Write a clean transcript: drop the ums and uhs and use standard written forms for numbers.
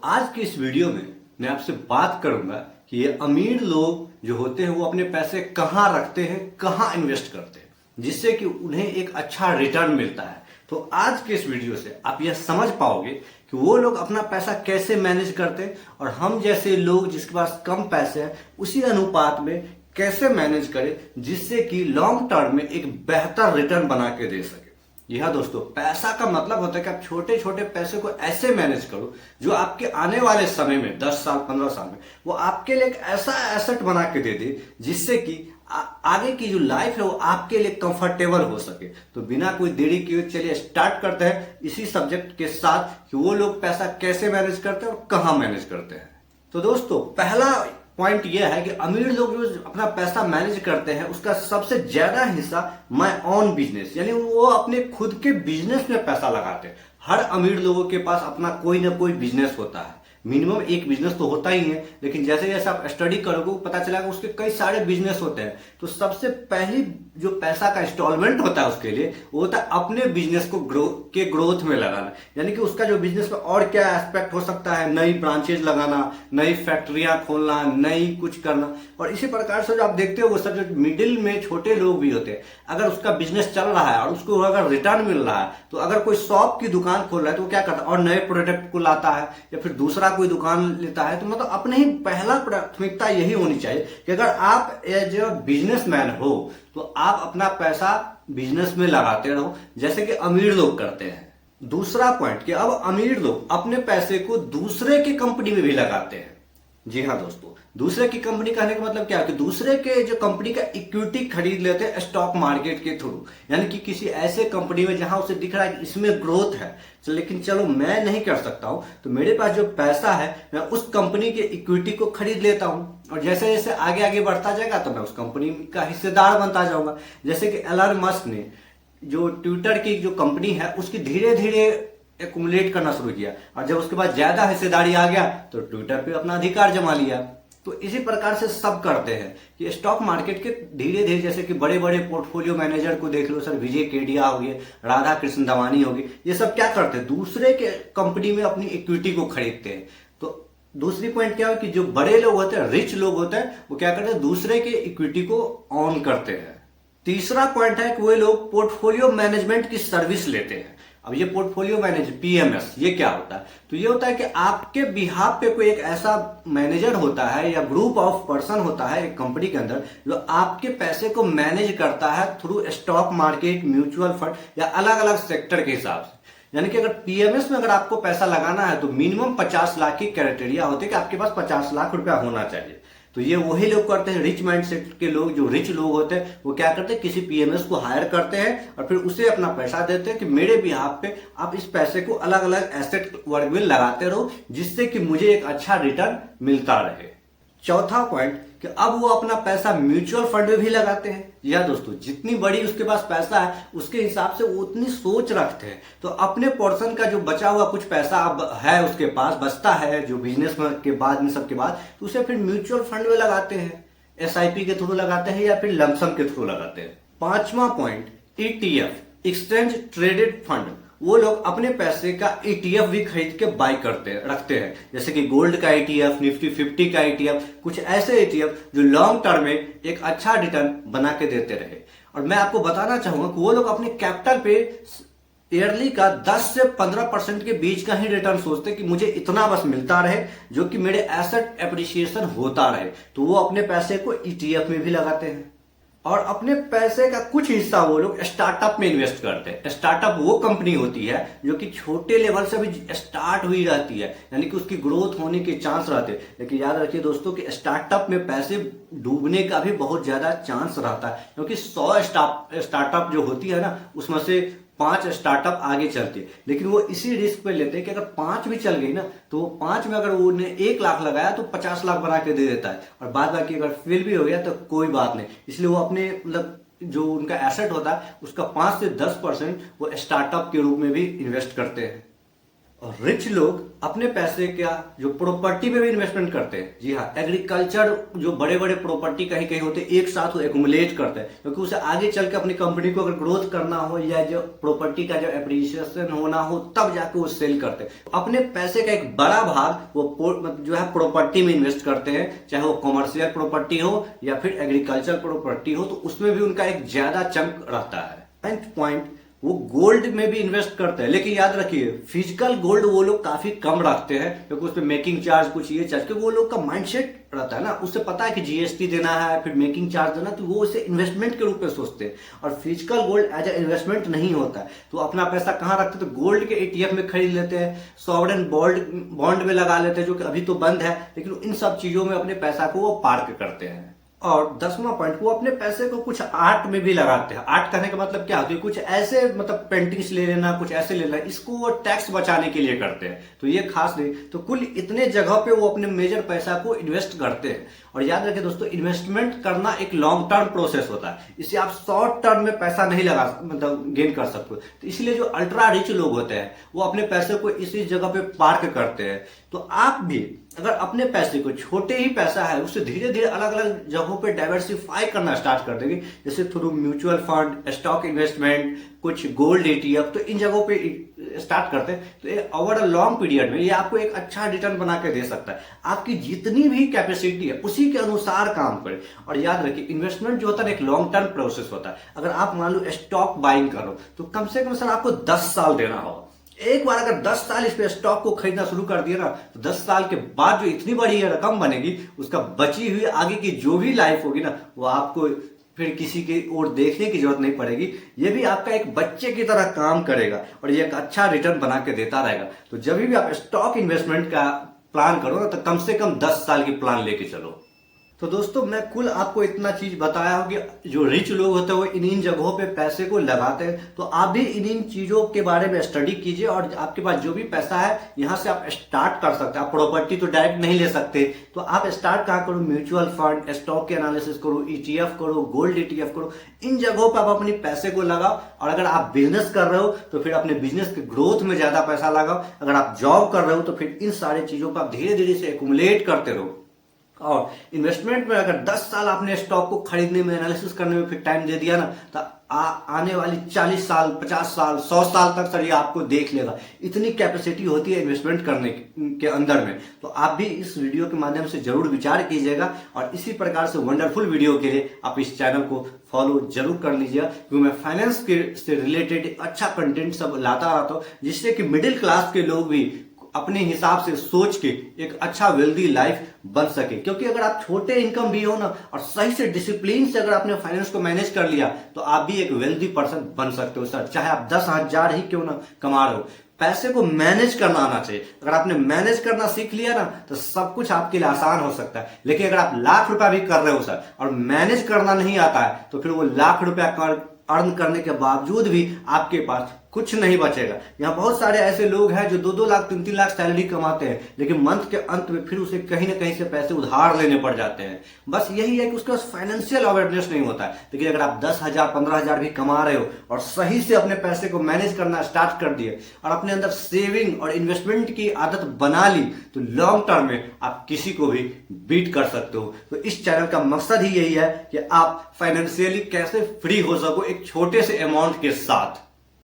आज की इस वीडियो में मैं आपसे बात करूंगा कि ये अमीर लोग जो होते हैं वो अपने पैसे कहाँ रखते हैं, कहाँ इन्वेस्ट करते हैं, जिससे कि उन्हें एक अच्छा रिटर्न मिलता है। तो आज के इस वीडियो से आप यह समझ पाओगे कि वो लोग अपना पैसा कैसे मैनेज करते हैं और हम जैसे लोग जिसके पास कम पैसे हैं उसी अनुपात में कैसे मैनेज करें, जिससे कि लॉन्ग टर्म में एक बेहतर रिटर्न बना के दे सके। जी हाँ दोस्तों, पैसा का मतलब होता है कि आप छोटे छोटे पैसे को ऐसे मैनेज करो जो आपके आने वाले समय में 10 साल 15 साल में वो आपके लिए एक ऐसा एसेट बना के दे दे जिससे कि आगे की जो लाइफ है वो आपके लिए कंफर्टेबल हो सके। तो बिना कोई देरी किए चलिए स्टार्ट करते हैं इसी सब्जेक्ट के साथ कि वो लोग पैसा कैसे मैनेज करते हैं और कहाँ मैनेज करते हैं। तो दोस्तों, पहला पॉइंट यह है कि अमीर लोग जो अपना पैसा मैनेज करते हैं उसका सबसे ज्यादा हिस्सा माय ओन बिजनेस, यानी वो अपने खुद के बिजनेस में पैसा लगाते हैं। हर अमीर लोगों के पास अपना कोई ना कोई बिजनेस होता है, मिनिमम एक बिजनेस तो होता ही है, लेकिन जैसे जैसे आप स्टडी करोगे पता चलेगा उसके कई सारे बिजनेस होते हैं। तो सबसे पहली जो पैसा का इंस्टॉलमेंट होता है उसके लिए वो होता है अपने बिजनेस को ग्रोथ में लगाना, यानी कि उसका जो बिजनेस में और क्या एस्पेक्ट हो सकता है, नई ब्रांचेज लगाना, नई फैक्ट्रियां खोलना, नई कुछ करना। और इसी प्रकार से जो आप देखते हो वो सब जो मिडिल में छोटे लोग भी होते हैं, अगर उसका बिजनेस चल रहा है और उसको अगर रिटर्न मिल रहा है तो अगर कोई शॉप की दुकान खोल रहा है तो वो क्या करता है और नए प्रोडक्ट को लाता है या फिर दूसरा कोई दुकान लेता है। तो मतलब अपने ही पहला प्राथमिकता यही होनी चाहिए कि अगर आप एज ए बिजनेसमैन हो तो आप अपना पैसा बिजनेस में लगाते रहो, जैसे कि अमीर लोग करते हैं। दूसरा पॉइंट कि अब अमीर लोग अपने पैसे को दूसरे की कंपनी में भी लगाते हैं। जी हाँ दोस्तों, दूसरे की कंपनी कहने का मतलब क्या है कि दूसरे के जो कंपनी का इक्विटी खरीद लेते हैं स्टॉक मार्केट के थ्रू, यानी कि किसी ऐसे कंपनी में जहां उसे दिख रहा है कि इसमें ग्रोथ है, लेकिन चलो मैं नहीं कर सकता हूं तो मेरे पास जो पैसा है मैं उस कंपनी के इक्विटी को खरीद लेता हूं और जैसे जैसे आगे आगे बढ़ता जाएगा तो मैं उस कंपनी का हिस्सेदार बनता जाऊंगा। जैसे कि एलन मस्क ने जो ट्विटर की जो कंपनी है उसकी धीरे धीरे एक्युमुलेट करना शुरू किया और जब उसके बाद ज्यादा हिस्सेदारी आ गया तो ट्विटर पे अपना अधिकार जमा लिया। तो इसी प्रकार से सब करते हैं कि स्टॉक मार्केट के धीरे धीरे, जैसे कि बड़े बड़े पोर्टफोलियो मैनेजर को देख लो, सर विजय केडिया हो गए, राधा कृष्ण दवानी हो गई, ये सब क्या करते हैं दूसरे के कंपनी में अपनी इक्विटी को खरीदते हैं। तो दूसरी पॉइंट क्या है कि जो बड़े लोग होते हैं, रिच लोग होते हैं, वो क्या करते हैं दूसरे के इक्विटी को ऑन करते हैं। तीसरा पॉइंट है कि वे लोग पोर्टफोलियो मैनेजमेंट की सर्विस लेते हैं। अब ये पोर्टफोलियो मैनेज पीएमएस ये क्या होता है? तो ये होता है कि आपके बिहाफ पे कोई एक ऐसा मैनेजर होता है या ग्रुप ऑफ पर्सन होता है एक कंपनी के अंदर जो आपके पैसे को मैनेज करता है through stock market, mutual fund या अलग अलग सेक्टर के हिसाब से। यानी कि अगर पीएमएस में अगर आपको पैसा लगाना है तो मिनिमम 50 लाख की क्राइटेरिया होते हैं कि आपके पास 50 लाख रुपया होना चाहिए। तो ये वही लोग करते हैं, रिच माइंडसेट के लोग, जो रिच लोग होते हैं वो क्या करते हैं किसी पीएमएस को हायर करते हैं और फिर उसे अपना पैसा देते हैं कि मेरे बिहाफ पे आप इस पैसे को अलग अलग एसेट वर्ग में लगाते रहो जिससे कि मुझे एक अच्छा रिटर्न मिलता रहे। चौथा पॉइंट कि अब वो अपना पैसा म्यूचुअल फंड में भी लगाते हैं। या दोस्तों, जितनी बड़ी उसके पास पैसा है उसके हिसाब से वो उतनी सोच रखते हैं। तो अपने पोर्शन का जो बचा हुआ कुछ पैसा अब है उसके पास बचता है जो बिजनेस के बाद इन सब के बाद, तो उसे फिर म्यूचुअल फंड में लगाते हैं, एसआईपी के थ्रू लगाते हैं या फिर लमसम के थ्रू लगाते हैं। पांचवा point ETF, exchange traded fund, वो लोग अपने पैसे का ईटीएफ भी खरीद के बाय करते हैं, रखते हैं, जैसे कि गोल्ड का ईटीएफ, निफ्टी 50 का ईटीएफ, कुछ ऐसे ईटीएफ जो लॉन्ग टर्म में एक अच्छा रिटर्न बना के देते रहे। और मैं आपको बताना चाहूंगा कि वो लोग अपने कैपिटल पे ईयरली का 10 से 15% के बीच का ही रिटर्न सोचते कि मुझे इतना बस मिलता रहे जो कि मेरे एसेट एप्रिसिएशन होता रहे। तो वो अपने पैसे को ईटीएफ में भी लगाते हैं और अपने पैसे का कुछ हिस्सा वो लोग स्टार्टअप में इन्वेस्ट करते हैं। स्टार्टअप वो कंपनी होती है जो कि छोटे लेवल से भी स्टार्ट हुई रहती है, यानी कि उसकी ग्रोथ होने के चांस रहते हैं। लेकिन याद रखिए दोस्तों कि स्टार्टअप में पैसे डूबने का भी बहुत ज्यादा चांस रहता है, क्योंकि 100 स्टार्टअप जो होती है ना उसमें से 5 स्टार्टअप आगे चलते हैं, लेकिन वो इसी रिस्क पे लेते हैं कि अगर 5 भी चल गई ना तो 5 में अगर उन्हें 1 लाख लगाया तो 50 लाख बना के दे देता है और बाद बाकी अगर फेल भी हो गया तो कोई बात नहीं। इसलिए वो अपने मतलब जो उनका एसेट होता है उसका 5 से 10% वो स्टार्टअप के रूप में भी इन्वेस्ट करते हैं। और रिच लोग अपने पैसे का जो प्रॉपर्टी में भी इन्वेस्टमेंट करते हैं। जी हाँ, एग्रीकल्चर जो बड़े बड़े प्रॉपर्टी कहीं कहीं होते हैं, एक साथ वो एक्युमुलेट करते हैं, क्योंकि उसे आगे चल के अपनी कंपनी को अगर ग्रोथ करना हो या जो प्रॉपर्टी का जो एप्रिसिएशन होना हो तब जाके वो सेल करते हैं। अपने पैसे का एक बड़ा भाग वो जो है प्रॉपर्टी में इन्वेस्ट करते हैं, चाहे वो कॉमर्शियल प्रॉपर्टी हो या फिर एग्रीकल्चर प्रॉपर्टी हो, तो उसमें भी उनका एक ज्यादा चंक रहता है। नाइन्थ पॉइंट, वो गोल्ड में भी इन्वेस्ट करते हैं, लेकिन याद रखिए फिजिकल गोल्ड वो लोग काफी कम रखते हैं, क्योंकि उसमें मेकिंग चार्ज कुछ ये चार्ज, क्योंकि वो लोग का माइंडसेट रहता है ना, उससे पता है कि जीएसटी देना है, फिर मेकिंग चार्ज देना, तो वो इसे इन्वेस्टमेंट के रूप में सोचते हैं। और physical gold as a investment नहीं होता है, तो अपना पैसा कहाँ रखते हैं, तो गोल्ड के एटीएफ में खरीद लेते हैं, सॉवरेन बॉन्ड में लगा लेते हैं, जो कि अभी तो बंद है, लेकिन इन सब चीजों में अपने पैसा को वो पार्क करते हैं। और 10वां पॉइंट, वो अपने पैसे को कुछ आर्ट में भी लगाते हैं। आर्ट करने का मतलब क्या होता है, कुछ ऐसे मतलब पेंटिंग्स ले लेना, कुछ ऐसे ले लेना, इसको वो टैक्स बचाने के लिए करते हैं, तो ये खास नहीं। तो कुल इतने जगह पे वो अपने मेजर पैसा को इन्वेस्ट करते हैं। और याद रखें दोस्तों, इन्वेस्टमेंट करना एक लॉन्ग टर्म प्रोसेस होता है, इससे आप शॉर्ट टर्म में पैसा नहीं लगा मतलब गेन कर सकते। तो इसलिए जो अल्ट्रा रिच लोग होते हैं वो अपने पैसे को इसी जगह पे पार्क करते हैं। तो आप भी अगर अपने पैसे को, छोटे ही पैसा है, उसे धीरे धीरे अलग अलग जगहों पे डाइवर्सिफाई करना स्टार्ट कर देंगे, जैसे through mutual fund, stock investment, कुछ गोल्ड एटीएफ, तो इन जगहों पे स्टार्ट करते हैं, तो ओवर अ लॉन्ग पीरियड में ये आपको एक अच्छा रिटर्न बना के दे सकता है। आपकी जितनी भी कैपेसिटी है उसी के अनुसार काम करें। और याद रखिए, इन्वेस्टमेंट जो होता है एक लॉन्ग टर्म प्रोसेस होता है। अगर आप मान लो स्टॉक बाइंग करो, तो कम से कम सर आपको 10 साल देना होगा। एक बार अगर 10 साल इस पे स्टॉक को खरीदना शुरू कर दिया ना, तो 10 साल के बाद जो इतनी बड़ी रकम बनेगी, उसका बची हुई आगे की जो भी लाइफ होगी ना, वो आपको फिर किसी की ओर देखने की जरूरत नहीं पड़ेगी। ये भी आपका एक बच्चे की तरह काम करेगा और ये एक अच्छा रिटर्न बना के देता रहेगा। तो जब भी आप स्टॉक इन्वेस्टमेंट का प्लान करो ना, तो कम से कम 10 साल की प्लान लेके चलो। तो दोस्तों, मैं कुल आपको इतना चीज बताया हो कि जो रिच लोग होते हैं वो इन जगहों पे पैसे को लगाते हैं। तो आप भी इन चीजों के बारे में स्टडी कीजिए, और आपके पास जो भी पैसा है यहाँ से आप स्टार्ट कर सकते हैं। आप प्रॉपर्टी तो डायरेक्ट नहीं ले सकते, तो आप स्टार्ट कहाँ करो, म्यूचुअल फंड, स्टॉक के एनालिसिस करो, ईटीएफ करो, गोल्ड ईटीएफ करो, इन जगहों पर आप अपने पैसे को लगाओ। और अगर आप बिजनेस कर रहे हो तो फिर अपने बिजनेस के ग्रोथ में ज्यादा पैसा लगाओ। अगर आप जॉब कर रहे हो तो फिर इन सारी चीजों को आप धीरे धीरे से एक्युमुलेट करते रहो। और इन्वेस्टमेंट में अगर 10 साल आपने स्टॉक को खरीदने में, एनालिसिस करने में फिर टाइम दे दिया ना, तो आने वाली 40 साल, 50 साल, 100 साल तक सर ये आपको देख लेगा। इतनी कैपेसिटी होती है इन्वेस्टमेंट करने के अंदर में। तो आप भी इस वीडियो के माध्यम से जरूर विचार कीजिएगा, और इसी प्रकार से वंडरफुल वीडियो के लिए आप इस चैनल को फॉलो जरूर कर लीजिएगा, क्योंकि मैं फाइनेंस के से रिलेटेड अच्छा कंटेंट सब लाता रहता हूँ, जिससे कि मिडिल क्लास के लोग भी अपने हिसाब से सोच के एक अच्छा वेल्दी लाइफ बन सके। क्योंकि अगर आप छोटे इनकम भी हो ना, और सही से डिसिप्लिन से अगर आपने फाइनेंस को मैनेज कर लिया, तो आप भी एक वेल्दी पर्सन बन सकते हो सर। चाहे आप 10,000 ही क्यों ना कमा रहे हो, पैसे को मैनेज करना आना चाहिए। अगर आपने मैनेज करना सीख लिया ना, तो सब कुछ आपके लिए आसान हो सकता है। लेकिन अगर आप लाख रुपया भी कर रहे हो सर, और मैनेज करना नहीं आता है, तो फिर वो लाख रुपया अर्न करने के बावजूद भी आपके पास कुछ नहीं बचेगा। यहाँ बहुत सारे ऐसे लोग हैं जो 2-2 लाख 3-3 लाख सैलरी कमाते हैं, लेकिन मंथ के अंत में फिर उसे कहीं ना कहीं से पैसे उधार लेने पड़ जाते हैं। बस यही है कि उसके पास फाइनेंशियल अवेयरनेस नहीं होता है। लेकिन अगर आप 10,000 15,000 भी कमा रहे हो और सही से अपने पैसे को मैनेज करना स्टार्ट कर दिए, और अपने अंदर सेविंग और इन्वेस्टमेंट की आदत बना ली, तो लॉन्ग टर्म में आप किसी को भी बीट कर सकते हो। तो इस चैनल का मकसद ही यही है कि आप फाइनेंशियली कैसे फ्री हो सको एक छोटे से अमाउंट के साथ।